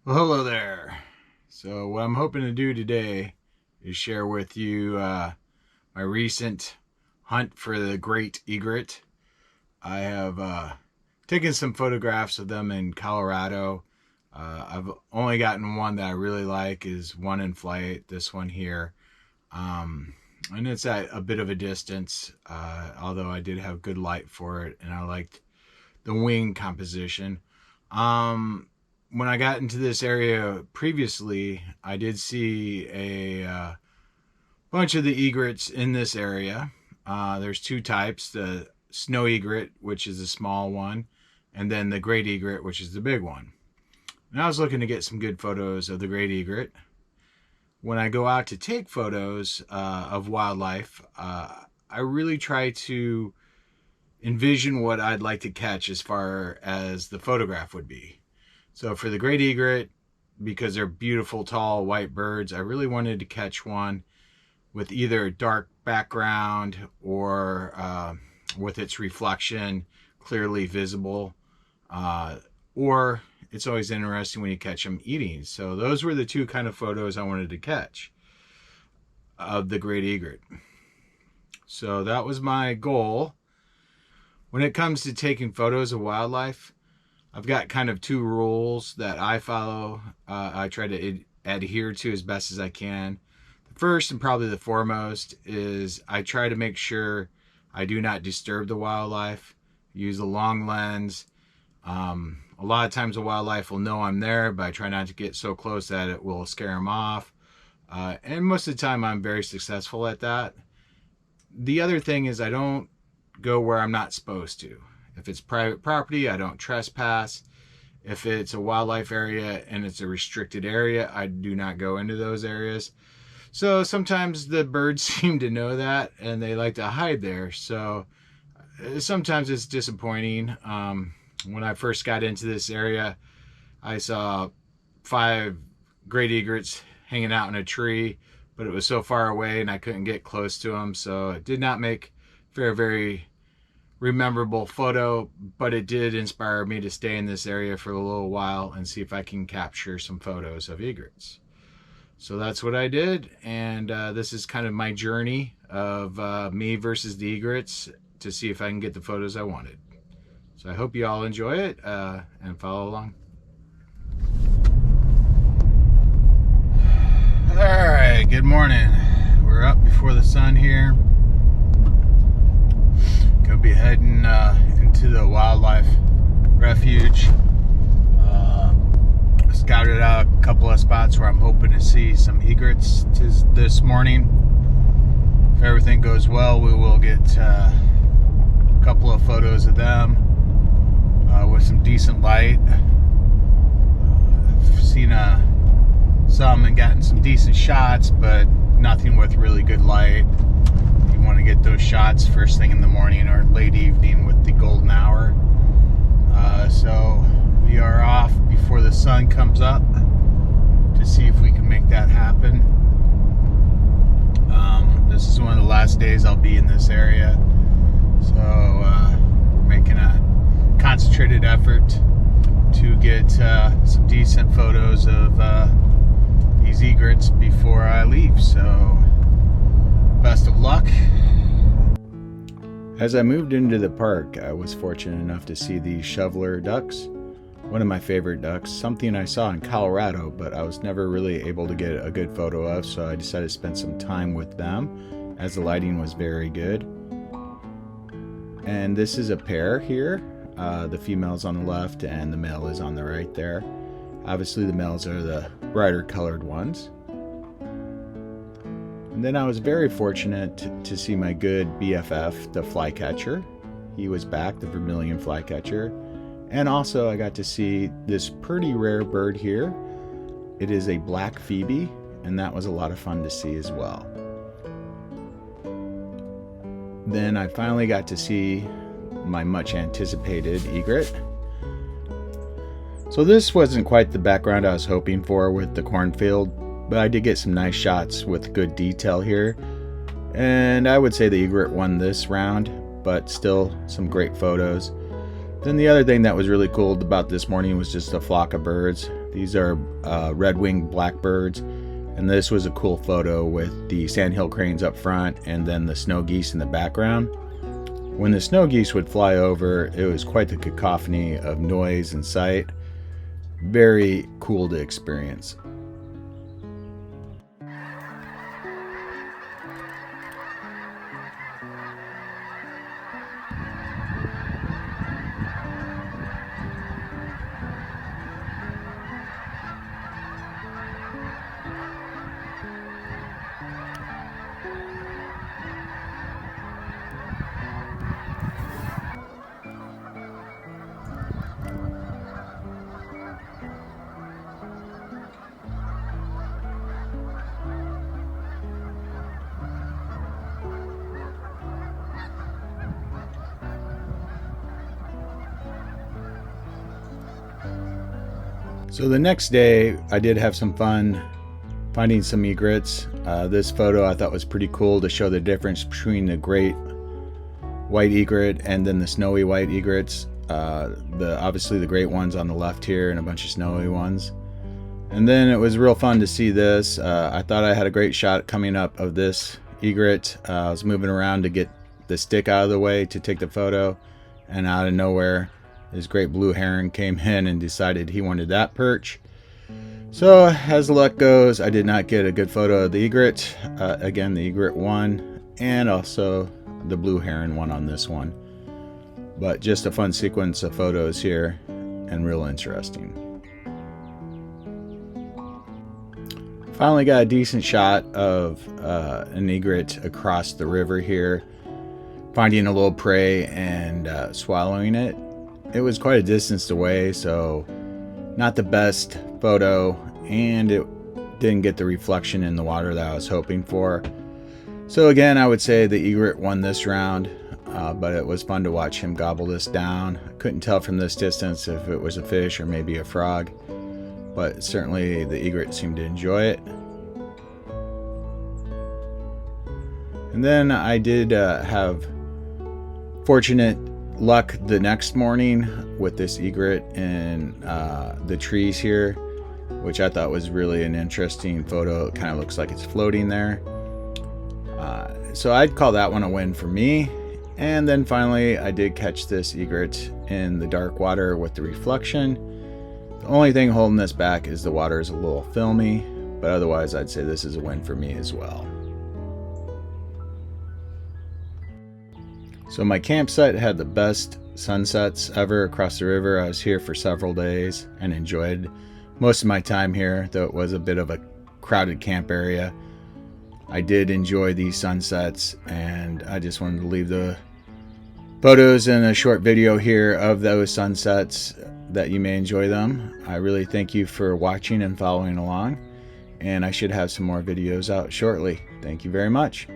Well, hello there. So what I'm hoping to do today is share with you my recent hunt for the great egret. I have taken some photographs of them in Colorado. I've only gotten one that I really like, is one in flight, this one here. And it's at a bit of a distance, although I did have good light for it, and I liked the wing composition. When I got into this area previously, I did see a bunch of the egrets in this area. There's two types, the snow egret, which is the small one, and then the great egret, which is the big one. And I was looking to get some good photos of the great egret. When I go out to take photos of wildlife, I really try to envision what I'd like to catch as far as the photograph would be. So for the great egret, because they're beautiful, tall, white birds, I really wanted to catch one with either a dark background or with its reflection clearly visible. Or it's always interesting when you catch them eating. So those were the two kind of photos I wanted to catch of the great egret. So that was my goal. When it comes to taking photos of wildlife, I've got kind of two rules that I follow. I try to adhere to as best as I can. The first and probably the foremost is I try to make sure I do not disturb the wildlife. Use a long lens. A lot of times the wildlife will know I'm there, but I try not to get so close that it will scare them off. And most of the time I'm very successful at that. The other thing is I don't go where I'm not supposed to. If it's private property, I don't trespass. If it's a wildlife area and it's a restricted area, I do not go into those areas. So sometimes the birds seem to know that and they like to hide there. So sometimes it's disappointing. When I first got into this area, I saw 5 great egrets hanging out in a tree, but it was so far away and I couldn't get close to them. So it did not make for a very memorable photo, but it did inspire me to stay in this area for a little while and see if I can capture some photos of egrets. So that's what I did, and this is kind of my journey of me versus the egrets to see if I can get the photos I wanted. So I hope you all enjoy it and follow along. All right, good morning. We're up before the sun here. Gonna be heading into the wildlife refuge. Scouted out a couple of spots where I'm hoping to see some egrets this morning. If everything goes well, we will get a couple of photos of them with some decent light. I've seen some and gotten some decent shots, but nothing with really good light. You want to get those shots first thing in the morning or late evening with the golden hour. So we are off before the sun comes up to see if we can make that happen. This is one of the last days I'll be in this area, so we're making a concentrated effort to get some decent photos of these egrets before I leave. So best of luck. As I moved into the park, I was fortunate enough to see these shoveler ducks. One of my favorite ducks, something I saw in Colorado, but I was never really able to get a good photo of, so I decided to spend some time with them as the lighting was very good. And this is a pair here. The female's on the left and the male is on the right there. Obviously the males are the brighter colored ones. And then I was very fortunate to see my good BFF, the flycatcher. He was back, the vermilion flycatcher. And also I got to see this pretty rare bird here. It is a black phoebe, and that was a lot of fun to see as well. Then I finally got to see my much anticipated egret. So this wasn't quite the background I was hoping for with the cornfield, but I did get some nice shots with good detail here. And I would say the egret won this round, but still some great photos. Then the other thing that was really cool about this morning was just a flock of birds. These are red-winged blackbirds, and this was a cool photo with the sandhill cranes up front and then the snow geese in the background. When the snow geese would fly over, it was quite the cacophony of noise and sight. Very cool to experience. So the next day, I did have some fun finding some egrets. This photo I thought was pretty cool to show the difference between the great white egret and then the snowy white egrets. Obviously the great ones on the left here and a bunch of snowy ones. And then it was real fun to see this. I thought I had a great shot coming up of this egret. I was moving around to get the stick out of the way to take the photo, and out of nowhere this great blue heron came in and decided he wanted that perch. So as luck goes, I did not get a good photo of the egret. Again, the egret won, and also the blue heron won on this one. But just a fun sequence of photos here, and real interesting. Finally got a decent shot of an egret across the river here, finding a little prey and swallowing it. It was quite a distance away, so not the best photo, and it didn't get the reflection in the water that I was hoping for. So again, I would say the egret won this round, but it was fun to watch him gobble this down. I couldn't tell from this distance if it was a fish or maybe a frog, but certainly the egret seemed to enjoy it. And then I did have fortunate luck the next morning with this egret in the trees here, which I thought was really an interesting photo. It kind of looks like it's floating there. So I'd call that one a win for me. And then finally I did catch this egret in the dark water with the reflection. The only thing holding this back is the water is a little filmy, but otherwise I'd say this is a win for me as well. So my campsite had the best sunsets ever across the river. I was here for several days and enjoyed most of my time here, though it was a bit of a crowded camp area. I did enjoy these sunsets, and I just wanted to leave the photos and a short video here of those sunsets that you may enjoy them. I really thank you for watching and following along, and I should have some more videos out shortly. Thank you very much.